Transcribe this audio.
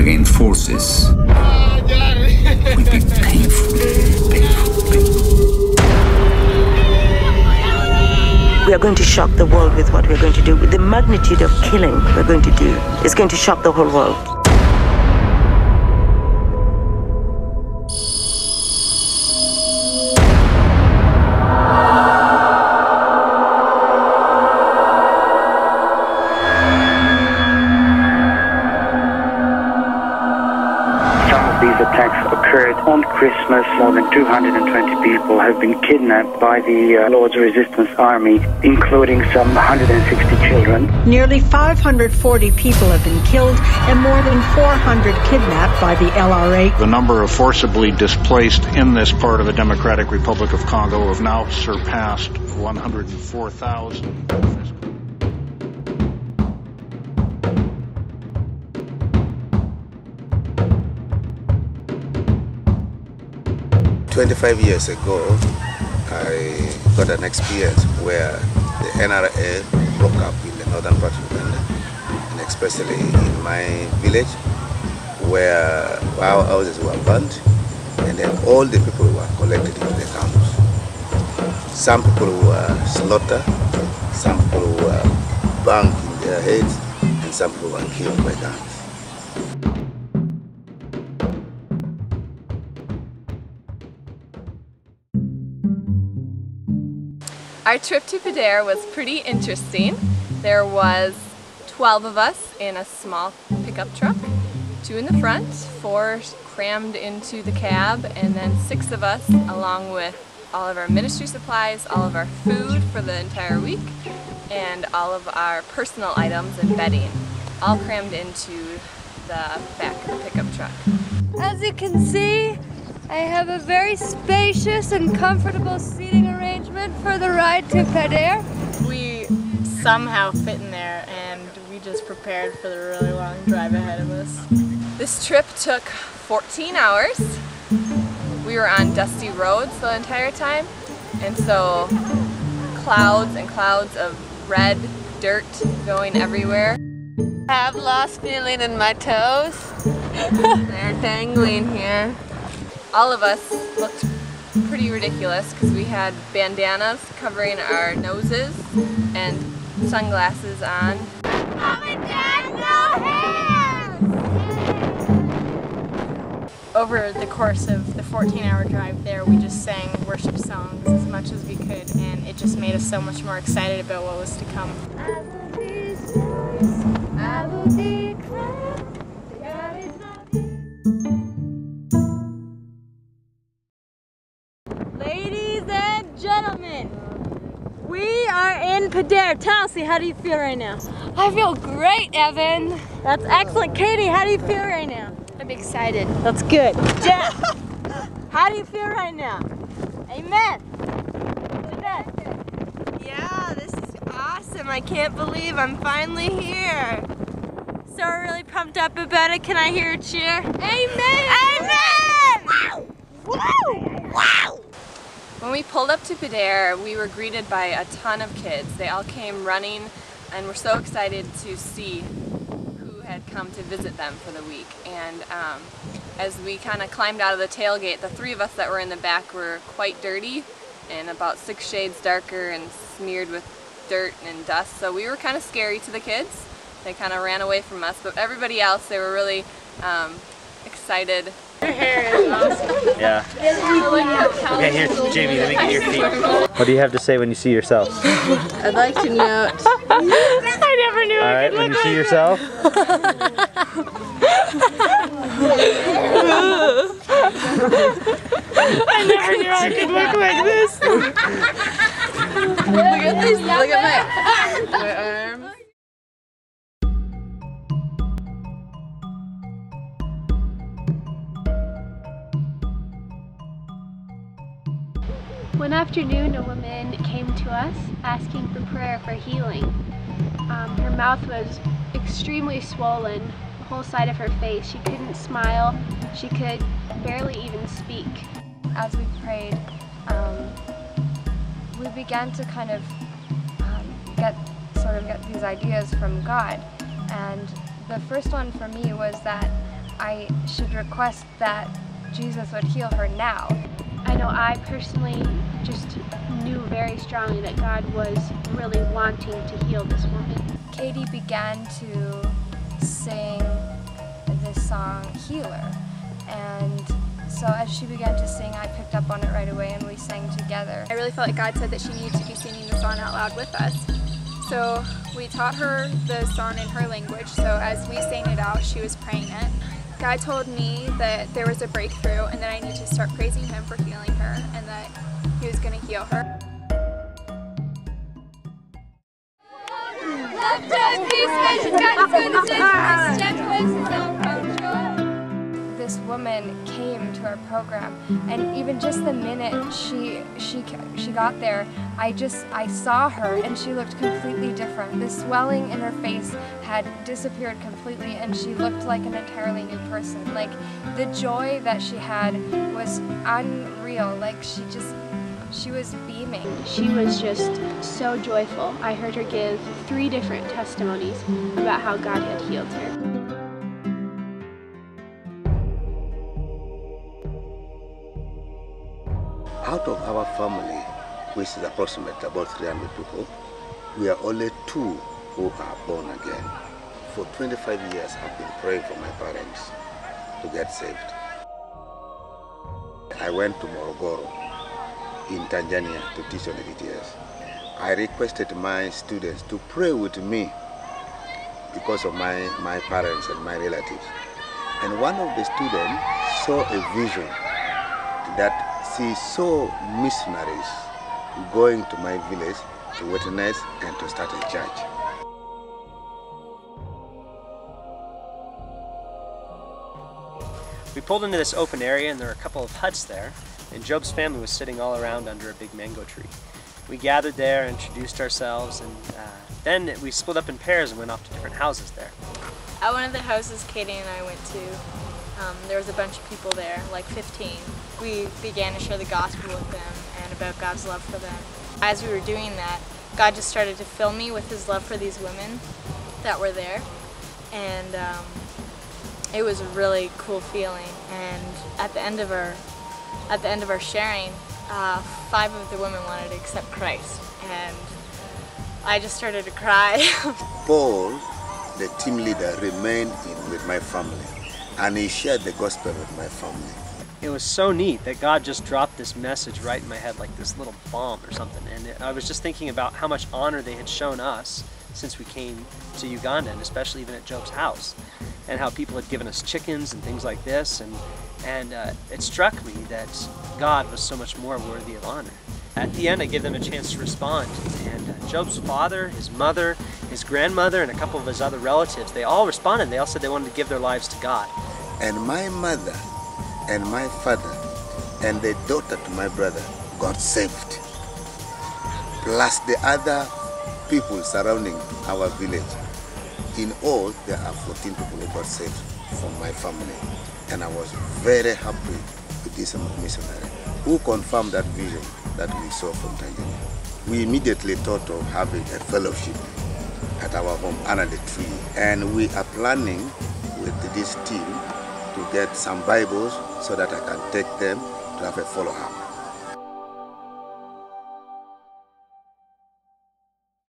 against forces will be painful. We are going to shock the world with what we're going to do. With the magnitude of killing we're going to do, it's going to shock the whole world. These attacks occurred on Christmas. More than 220 people have been kidnapped by the Lord's Resistance Army, including some 160 children. Nearly 540 people have been killed and more than 400 kidnapped by the LRA. The number of forcibly displaced in this part of the Democratic Republic of Congo have now surpassed 104,000. 25 years ago, I got an experience where the NRA broke up in the northern part of Uganda, and especially in my village, where our houses were burnt, and then all the people were collected into the camps. Some people were slaughtered, some people were banged in their heads, and some people were killed by guns. Our trip to Pedare was pretty interesting. There was 12 of us in a small pickup truck, 2 in the front, 4 crammed into the cab, and then 6 of us along with all of our ministry supplies, all of our food for the entire week, and all of our personal items and bedding, all crammed into the back of the pickup truck. As you can see, I have a very spacious and comfortable seating arrangement for the ride to Pedare. We somehow fit in there, and we just prepared for the really long drive ahead of us. This trip took 14 hours. We were on dusty roads the entire time, and so clouds and clouds of red dirt going everywhere. I have lost feeling in my toes. They're dangling here. All of us looked pretty ridiculous because we had bandanas covering our noses and sunglasses on. Mom and Dad, no hands! Over the course of the 14-hour drive there, we just sang worship songs as much as we could, and it just made us so much more excited about what was to come. I will be serious. I will declare God is not here. Ladies and gentlemen, we are in Pedare. Talsi, how do you feel right now? I feel great, Evan. That's excellent. Katie, how do you feel right now? I'm excited. That's good. Jeff, how do you feel right now? Amen. Yeah, this is awesome. I can't believe I'm finally here. So we're really pumped up about it. Can I hear a cheer? Amen! Amen! Woo! Wow! When we pulled up to Pedare, we were greeted by a ton of kids. They all came running and were so excited to see who had come to visit them for the week. And as we kind of climbed out of the tailgate, the 3 of us that were in the back were quite dirty and about 6 shades darker and smeared with dirt and dust. So we were kind of scary to the kids. They kind of ran away from us, but everybody else, they were really excited. Your hair is awesome. Yeah. Okay, here, Jamie, let me get your feet. What do you have to say when you see yourself? I'd like to note. I never knew. All right, when you see yourself. I never knew I could look like this. Look at this. Look at my arms. One afternoon, a woman came to us asking for prayer for healing. Her mouth was extremely swollen, the whole side of her face. She couldn't smile. She could barely even speak. As we prayed, we began to kind of get these ideas from God. And the first one for me was that I should request that Jesus would heal her now. I know I personally just knew very strongly that God was really wanting to heal this woman. Katie began to sing this song, Healer, and so as she began to sing, I picked up on it right away and we sang together. I really felt like God said that she needed to be singing the song out loud with us. So we taught her the song in her language, so as we sang it out, she was praying it. God told me that there was a breakthrough and that I need to start praising Him for healing her and that He was going to heal her. This woman came to our program, and even just the minute she got there, I saw her and she looked completely different. The swelling in her face had disappeared completely and she looked like an entirely new person. Like, the joy that she had was unreal. Like, she was beaming. She was just so joyful. I heard her give 3 different testimonies about how God had healed her. Out of our family, which is approximately about 300 people, we are only 2 who are born again. For 25 years, I've been praying for my parents to get saved. I went to Morogoro in Tanzania to teach on the DTS. I requested my students to pray with me because of my parents and my relatives. And one of the students saw a vision that she saw missionaries going to my village to witness and to start a church. We pulled into this open area and there were a couple of huts there, and Job's family was sitting all around under a big mango tree. We gathered there, introduced ourselves, and then we split up in pairs and went off to different houses there. At one of the houses Katie and I went to, there was a bunch of people there, like 15. We began to share the gospel with them and about God's love for them. As we were doing that, God just started to fill me with His love for these women that were there, and it was a really cool feeling. And at the end of our sharing, 5 of the women wanted to accept Christ, and I just started to cry. Paul, the team leader, remained with my family, and he shared the gospel with my family. It was so neat that God just dropped this message right in my head like this little bomb or something. And I was just thinking about how much honor they had shown us since we came to Uganda, and especially even at Job's house, and how people had given us chickens and things like this. And it struck me that God was so much more worthy of honor. At the end, I gave them a chance to respond, and Job's father, his mother, his grandmother, and a couple of his other relatives, they all responded. They all said they wanted to give their lives to God. And my mother and my father and the daughter to my brother got saved, plus the other people surrounding our village. In all, there are 14 people who got saved from my family, and I was very happy with this missionary who confirmed that vision that we saw from Tanzania. We immediately thought of having a fellowship at our home under the tree, and we are planning with this team to get some Bibles so that I can take them to have a follow-up.